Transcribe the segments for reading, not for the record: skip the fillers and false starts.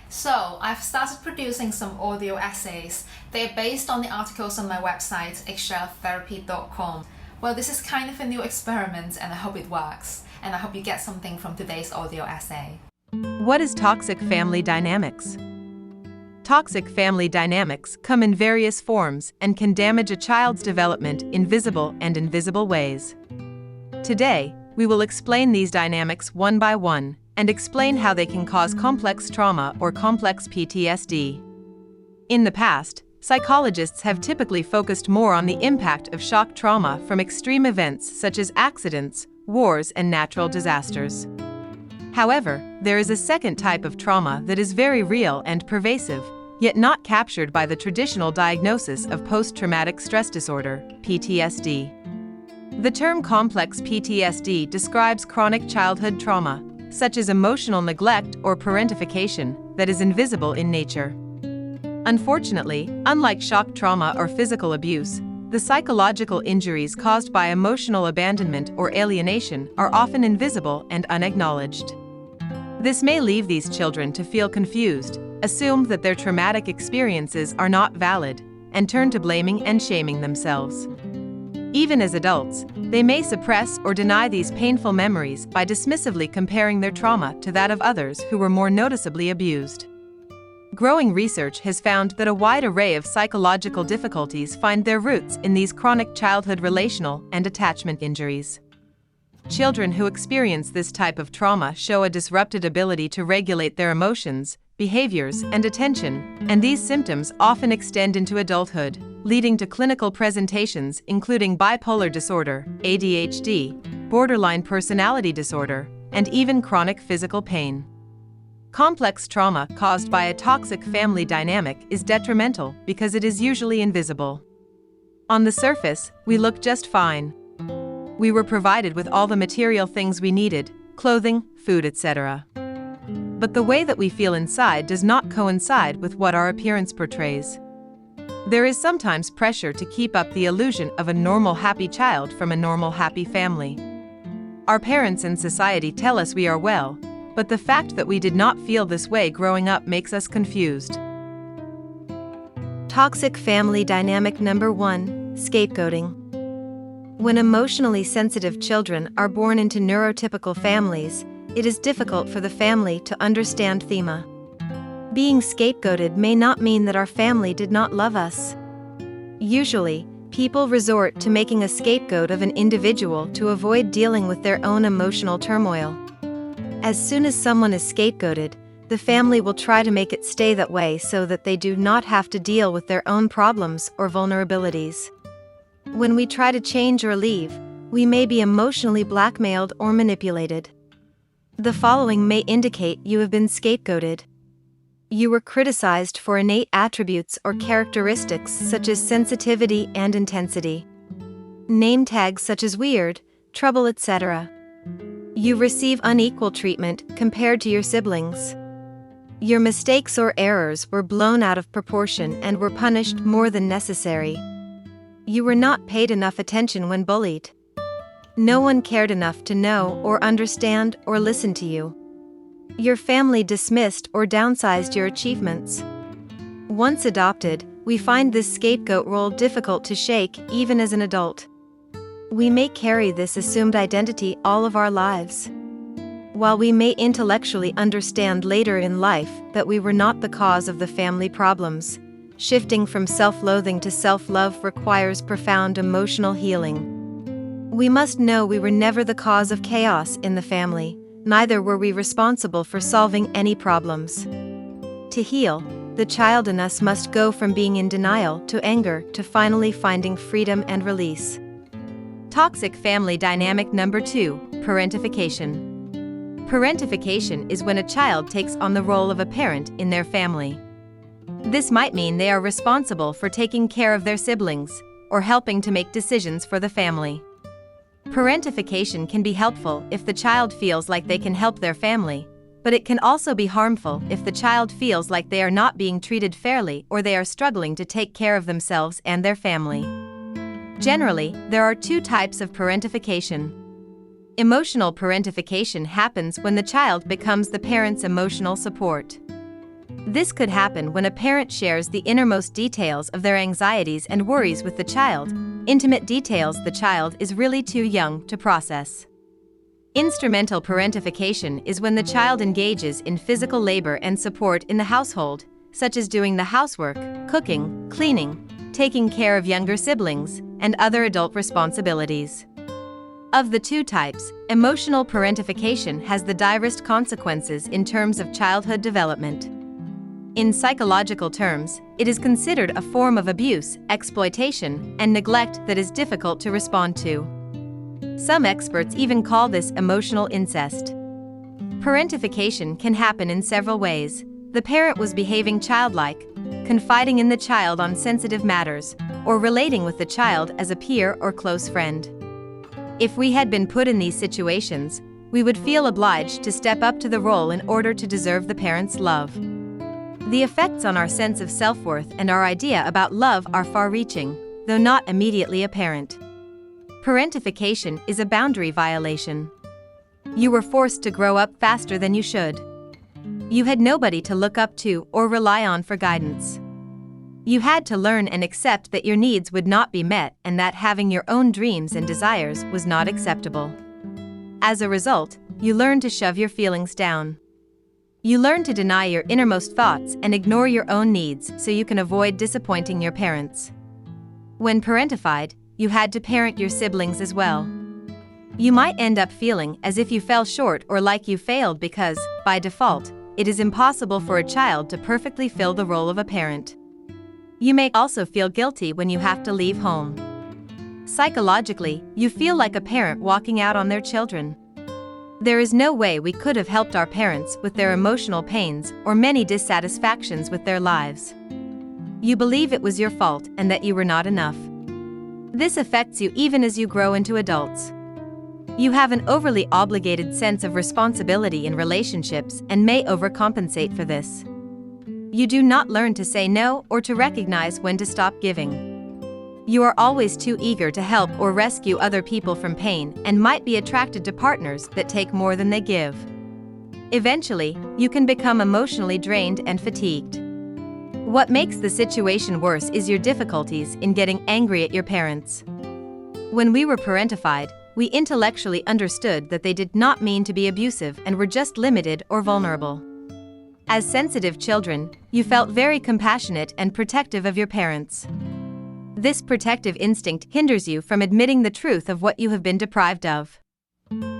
So, I've started producing some audio essays. They're based on the articles on my website, eggshelltherapy.com. Well, this is kind of a new experiment and I hope it works. And I hope you get something from today's audio essay. What is toxic family dynamics? Toxic family dynamics come in various forms and can damage a child's development in visible and invisible ways. Today, we will explain these dynamics one by one and explain how they can cause complex trauma or complex PTSD. In the past, psychologists have typically focused more on the impact of shock trauma from extreme events such as accidents, wars, and natural disasters. However, there is a second type of trauma that is very real and pervasive, yet not captured by the traditional diagnosis of post-traumatic stress disorder, PTSD. The term complex PTSD describes chronic childhood trauma, such as emotional neglect or parentification, that is invisible in nature. Unfortunately, unlike shock trauma or physical abuse, the psychological injuries caused by emotional abandonment or alienation are often invisible and unacknowledged. This may leave these children to feel confused, assume that their traumatic experiences are not valid, and turn to blaming and shaming themselves. Even as adults, they may suppress or deny these painful memories by dismissively comparing their trauma to that of others who were more noticeably abused. Growing research has found that a wide array of psychological difficulties find their roots in these chronic childhood relational and attachment injuries. Children who experience this type of trauma show a disrupted ability to regulate their emotions, behaviors, and attention, and these symptoms often extend into adulthood, leading to clinical presentations including bipolar disorder, ADHD, borderline personality disorder, and even chronic physical pain. Complex trauma caused by a toxic family dynamic is detrimental because it is usually invisible. On the surface, we look just fine. We were provided with all the material things we needed, clothing, food, etc. But the way that we feel inside does not coincide with what our appearance portrays. There is sometimes pressure to keep up the illusion of a normal happy child from a normal happy family. Our parents and society tell us we are well, but the fact that we did not feel this way growing up makes us confused. Toxic family dynamic number 1, scapegoating. When emotionally sensitive children are born into neurotypical families, it is difficult for the family to understand thema. Being scapegoated may not mean that our family did not love us. Usually, people resort to making a scapegoat of an individual to avoid dealing with their own emotional turmoil. As soon as someone is scapegoated, the family will try to make it stay that way so that they do not have to deal with their own problems or vulnerabilities. When we try to change or leave, we may be emotionally blackmailed or manipulated. The following may indicate you have been scapegoated. You were criticized for innate attributes or characteristics such as sensitivity and intensity. Name tags such as weird, trouble, etc. You receive unequal treatment compared to your siblings. Your mistakes or errors were blown out of proportion and were punished more than necessary. You were not paid enough attention when bullied. No one cared enough to know or understand or listen to you. Your family dismissed or downsized your achievements. Once adopted, we find this scapegoat role difficult to shake even as an adult. We may carry this assumed identity all of our lives. While we may intellectually understand later in life that we were not the cause of the family problems, shifting from self-loathing to self-love requires profound emotional healing. We must know we were never the cause of chaos in the family, neither were we responsible for solving any problems. To heal, the child in us must go from being in denial to anger to finally finding freedom and release. Toxic family dynamic number 2, parentification. Parentification is when a child takes on the role of a parent in their family. This might mean they are responsible for taking care of their siblings, or helping to make decisions for the family. Parentification can be helpful if the child feels like they can help their family, but it can also be harmful if the child feels like they are not being treated fairly or they are struggling to take care of themselves and their family. Generally, there are 2 types of parentification. Emotional parentification happens when the child becomes the parent's emotional support. This could happen when a parent shares the innermost details of their anxieties and worries with the child, intimate details the child is really too young to process. Instrumental parentification is when the child engages in physical labor and support in the household, such as doing the housework, cooking, cleaning, taking care of younger siblings, and other adult responsibilities. Of the two types, emotional parentification has the direst consequences in terms of childhood development. In psychological terms, it is considered a form of abuse, exploitation, and neglect that is difficult to respond to. Some experts even call this emotional incest. Parentification can happen in several ways. The parent was behaving childlike, confiding in the child on sensitive matters, or relating with the child as a peer or close friend. If we had been put in these situations, we would feel obliged to step up to the role in order to deserve the parent's love. The effects on our sense of self-worth and our idea about love are far-reaching, though not immediately apparent. Parentification is a boundary violation. You were forced to grow up faster than you should. You had nobody to look up to or rely on for guidance. You had to learn and accept that your needs would not be met and that having your own dreams and desires was not acceptable. As a result, you learned to shove your feelings down. You learn to deny your innermost thoughts and ignore your own needs so you can avoid disappointing your parents. When parentified, you had to parent your siblings as well. You might end up feeling as if you fell short or like you failed because, by default, it is impossible for a child to perfectly fill the role of a parent. You may also feel guilty when you have to leave home. Psychologically, you feel like a parent walking out on their children. There is no way we could have helped our parents with their emotional pains or many dissatisfactions with their lives. You believe it was your fault and that you were not enough. This affects you even as you grow into adults. You have an overly obligated sense of responsibility in relationships and may overcompensate for this. You do not learn to say no or to recognize when to stop giving. You are always too eager to help or rescue other people from pain and might be attracted to partners that take more than they give. Eventually, you can become emotionally drained and fatigued. What makes the situation worse is your difficulties in getting angry at your parents. When we were parentified, we intellectually understood that they did not mean to be abusive and were just limited or vulnerable. As sensitive children, you felt very compassionate and protective of your parents. This protective instinct hinders you from admitting the truth of what you have been deprived of.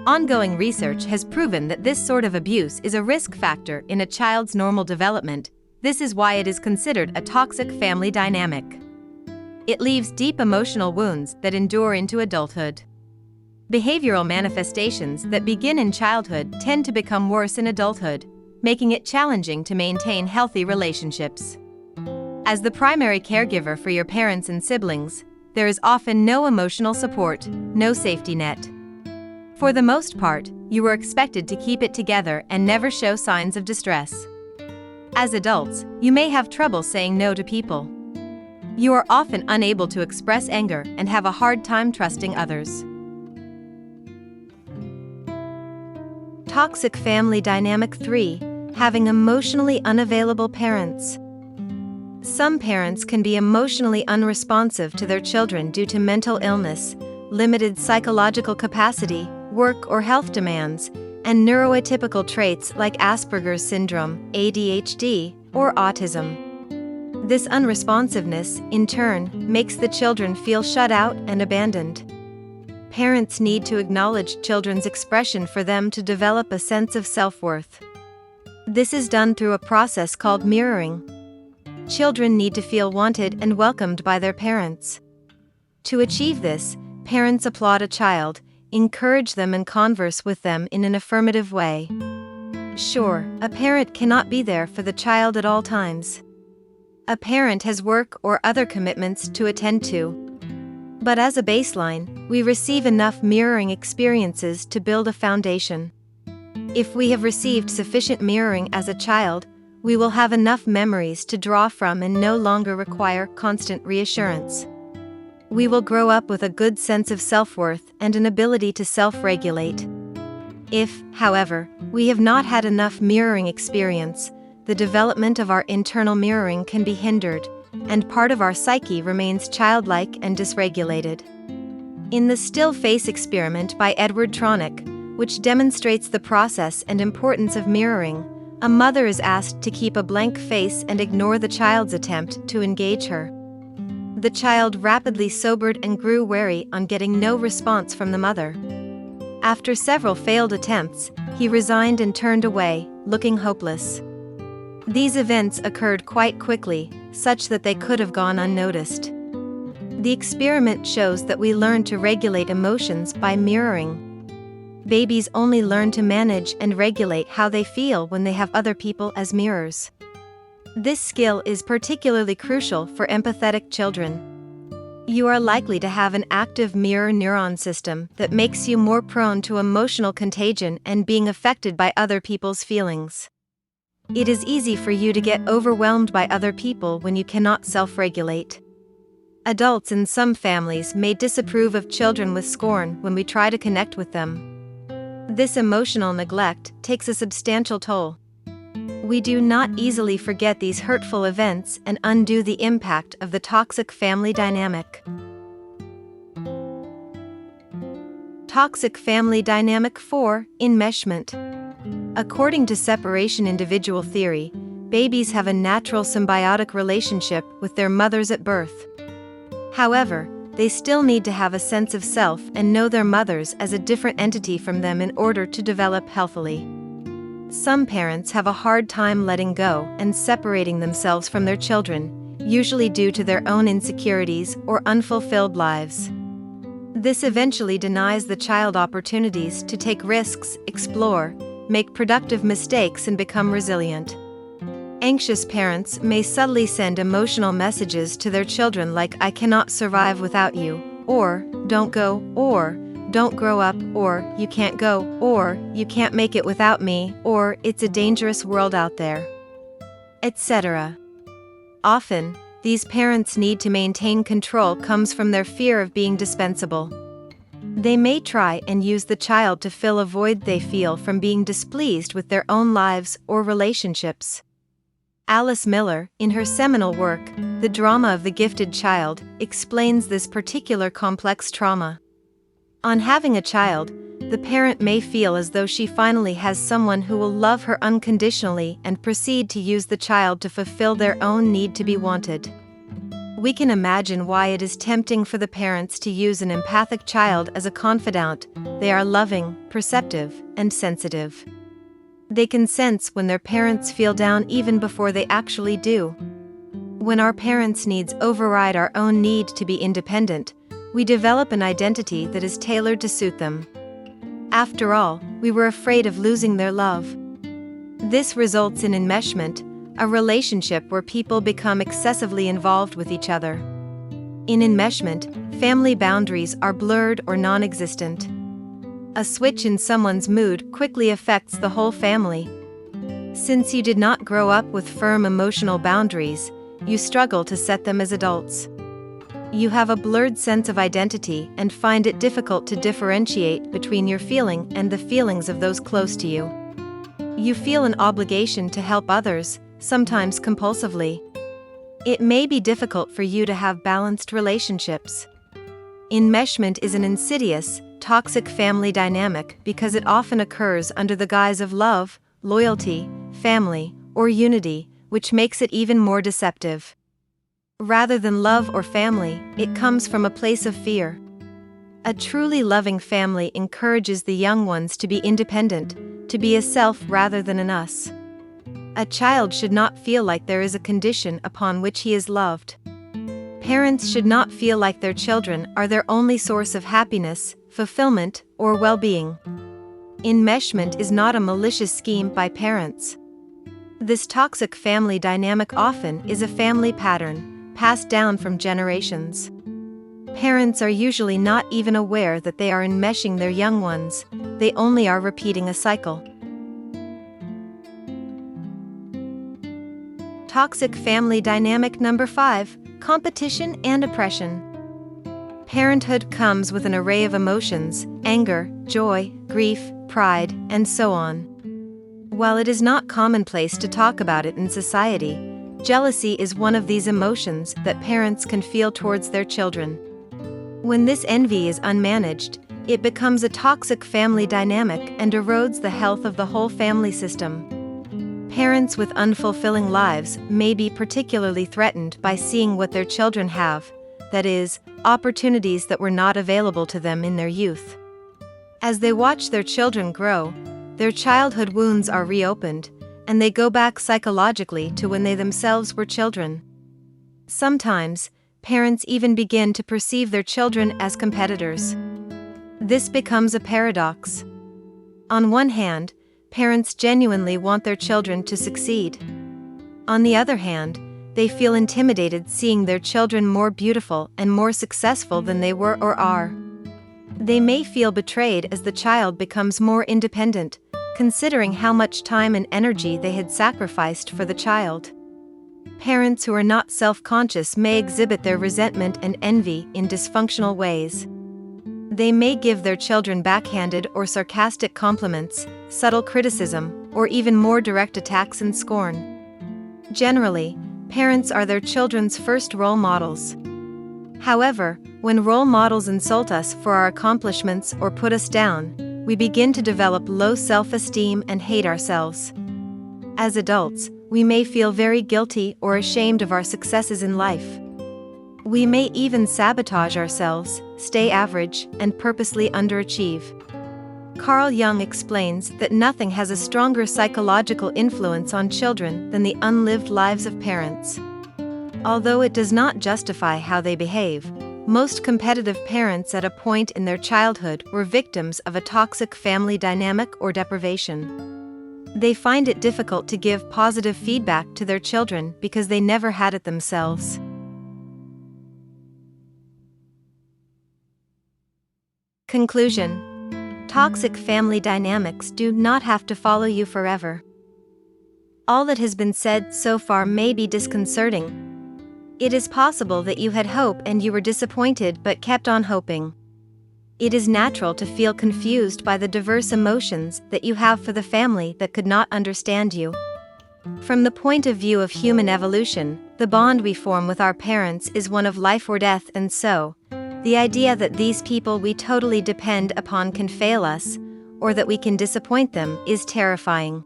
Ongoing research has proven that this sort of abuse is a risk factor in a child's normal development. This is why it is considered a toxic family dynamic. It leaves deep emotional wounds that endure into adulthood. Behavioral manifestations that begin in childhood tend to become worse in adulthood, making it challenging to maintain healthy relationships. As the primary caregiver for your parents and siblings, there is often no emotional support, no safety net. For the most part, you were expected to keep it together and never show signs of distress. As adults, you may have trouble saying no to people. You are often unable to express anger and have a hard time trusting others. Toxic family dynamic 3: having emotionally unavailable parents. Some parents can be emotionally unresponsive to their children due to mental illness, limited psychological capacity, work or health demands, and neuroatypical traits like Asperger's syndrome, ADHD, or autism. This unresponsiveness, in turn, makes the children feel shut out and abandoned. Parents need to acknowledge children's expression for them to develop a sense of self-worth. This is done through a process called mirroring. Children need to feel wanted and welcomed by their parents. To achieve this, parents applaud a child, encourage them and converse with them in an affirmative way. Sure, a parent cannot be there for the child at all times. A parent has work or other commitments to attend to. But as a baseline, we receive enough mirroring experiences to build a foundation. If we have received sufficient mirroring as a child, we will have enough memories to draw from and no longer require constant reassurance. We will grow up with a good sense of self-worth and an ability to self-regulate. If, however, we have not had enough mirroring experience, the development of our internal mirroring can be hindered, and part of our psyche remains childlike and dysregulated. In the Still Face experiment by Edward Tronick, which demonstrates the process and importance of mirroring, a mother is asked to keep a blank face and ignore the child's attempt to engage her. The child rapidly sobered and grew wary on getting no response from the mother. After several failed attempts, he resigned and turned away, looking hopeless. These events occurred quite quickly, such that they could have gone unnoticed. The experiment shows that we learn to regulate emotions by mirroring. Babies only learn to manage and regulate how they feel when they have other people as mirrors. This skill is particularly crucial for empathetic children. You are likely to have an active mirror neuron system that makes you more prone to emotional contagion and being affected by other people's feelings. It is easy for you to get overwhelmed by other people when you cannot self-regulate. Adults in some families may disapprove of children with scorn when we try to connect with them. This emotional neglect takes a substantial toll. We do not easily forget these hurtful events and undo the impact of the toxic family dynamic. Toxic family dynamic 4, Enmeshment. According to separation individual theory, babies have a natural symbiotic relationship with their mothers at birth. However, they still need to have a sense of self and know their mothers as a different entity from them in order to develop healthily. Some parents have a hard time letting go and separating themselves from their children, usually due to their own insecurities or unfulfilled lives. This eventually denies the child opportunities to take risks, explore, make productive mistakes, and become resilient. Anxious parents may subtly send emotional messages to their children like "I cannot survive without you," or "don't go," or "don't grow up," or "you can't go," or "you can't make it without me," or "it's a dangerous world out there," etc. Often, these parents' need to maintain control comes from their fear of being dispensable. They may try and use the child to fill a void they feel from being displeased with their own lives or relationships. Alice Miller, in her seminal work, The Drama of the Gifted Child, explains this particular complex trauma. On having a child, the parent may feel as though she finally has someone who will love her unconditionally and proceed to use the child to fulfill their own need to be wanted. We can imagine why it is tempting for the parents to use an empathic child as a confidant. They are loving, perceptive, and sensitive. They can sense when their parents feel down even before they actually do. When our parents' needs override our own need to be independent, we develop an identity that is tailored to suit them. After all, we were afraid of losing their love. This results in enmeshment, a relationship where people become excessively involved with each other. In enmeshment, family boundaries are blurred or non-existent. A switch in someone's mood quickly affects the whole family. Since you did not grow up with firm emotional boundaries, you struggle to set them as adults. You have a blurred sense of identity and find it difficult to differentiate between your feeling and the feelings of those close to you. You feel an obligation to help others, sometimes compulsively. It may be difficult for you to have balanced relationships. Enmeshment is an insidious, toxic family dynamic because it often occurs under the guise of love, loyalty, family, or unity, which makes it even more deceptive. Rather than love or family, it comes from a place of fear. A truly loving family encourages the young ones to be independent, to be a self rather than an us. A child should not feel like there is a condition upon which he is loved. Parents should not feel like their children are their only source of happiness, fulfillment, or well-being. Enmeshment is not a malicious scheme by parents. This toxic family dynamic often is a family pattern, passed down from generations. Parents are usually not even aware that they are enmeshing their young ones, they only are repeating a cycle. Toxic family dynamic number 5, competition and oppression. Parenthood comes with an array of emotions: anger, joy, grief, pride, and so on. While it is not commonplace to talk about it in society, jealousy is one of these emotions that parents can feel towards their children. When this envy is unmanaged, it becomes a toxic family dynamic and erodes the health of the whole family system. Parents with unfulfilling lives may be particularly threatened by seeing what their children have, that is, opportunities that were not available to them in their youth. As they watch their children grow, their childhood wounds are reopened, and they go back psychologically to when they themselves were children. Sometimes, parents even begin to perceive their children as competitors. This becomes a paradox. On one hand, parents genuinely want their children to succeed. On the other hand, they feel intimidated seeing their children more beautiful and more successful than they were or are. They may feel betrayed as the child becomes more independent, considering how much time and energy they had sacrificed for the child. Parents who are not self-conscious may exhibit their resentment and envy in dysfunctional ways. They may give their children backhanded or sarcastic compliments, subtle criticism, or even more direct attacks and scorn. Generally, parents are their children's first role models. However, when role models insult us for our accomplishments or put us down, we begin to develop low self-esteem and hate ourselves. As adults, we may feel very guilty or ashamed of our successes in life. We may even sabotage ourselves, stay average, and purposely underachieve. Carl Jung explains that nothing has a stronger psychological influence on children than the unlived lives of parents. Although it does not justify how they behave, most competitive parents at a point in their childhood were victims of a toxic family dynamic or deprivation. They find it difficult to give positive feedback to their children because they never had it themselves. Conclusion: toxic family dynamics do not have to follow you forever. All that has been said so far may be disconcerting. It is possible that you had hope and you were disappointed but kept on hoping. It is natural to feel confused by the diverse emotions that you have for the family that could not understand you. From the point of view of human evolution, the bond we form with our parents is one of life or death, and so, the idea that these people we totally depend upon can fail us, or that we can disappoint them, is terrifying.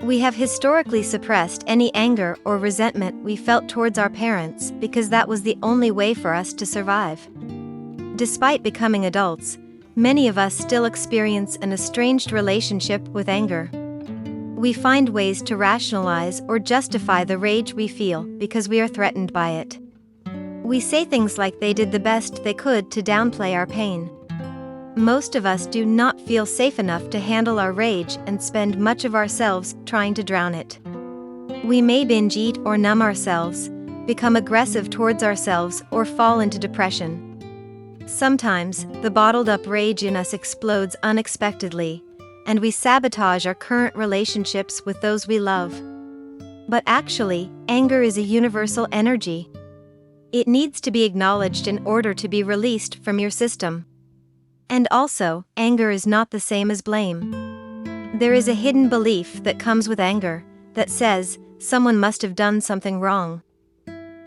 We have historically suppressed any anger or resentment we felt towards our parents because that was the only way for us to survive. Despite becoming adults, many of us still experience an estranged relationship with anger. We find ways to rationalize or justify the rage we feel because we are threatened by it. We say things like they did the best they could to downplay our pain. Most of us do not feel safe enough to handle our rage and spend much of ourselves trying to drown it. We may binge eat or numb ourselves, become aggressive towards ourselves, or fall into depression. Sometimes, the bottled-up rage in us explodes unexpectedly, and we sabotage our current relationships with those we love. But actually, anger is a universal energy. It needs to be acknowledged in order to be released from your system. And also, anger is not the same as blame. There is a hidden belief that comes with anger that says, someone must have done something wrong.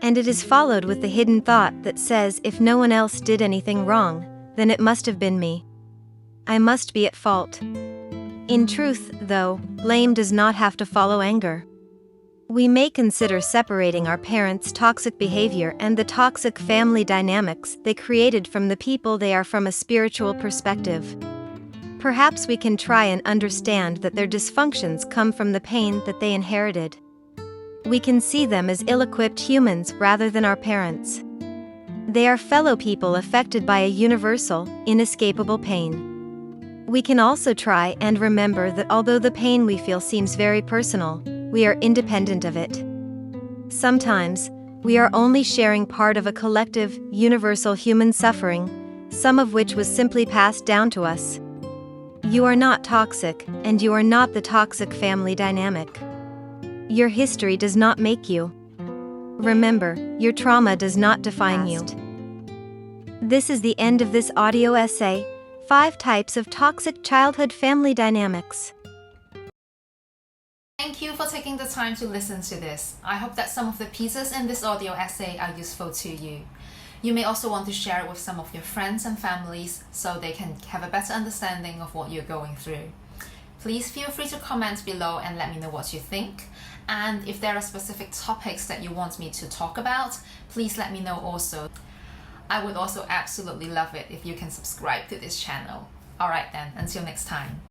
And it is followed with the hidden thought that says, if no one else did anything wrong, then it must have been me. I must be at fault. In truth, though, blame does not have to follow anger. We may consider separating our parents' toxic behavior and the toxic family dynamics they created from the people they are from a spiritual perspective. Perhaps we can try and understand that their dysfunctions come from the pain that they inherited. We can see them as ill-equipped humans rather than our parents. They are fellow people affected by a universal, inescapable pain. We can also try and remember that although the pain we feel seems very personal, we are independent of it. Sometimes, we are only sharing part of a collective, universal human suffering, some of which was simply passed down to us. You are not toxic, and you are not the toxic family dynamic. Your history does not make you. Remember, your trauma does not define you. This is the end of this audio essay, 5 Types of Toxic Childhood Family Dynamics. Thank you for taking the time to listen to this. I hope that some of the pieces in this audio essay are useful to you. You may also want to share it with some of your friends and families so they can have a better understanding of what you're going through. Please feel free to comment below and let me know what you think. And if there are specific topics that you want me to talk about, please let me know also. I would also absolutely love it if you can subscribe to this channel. Alright then, until next time.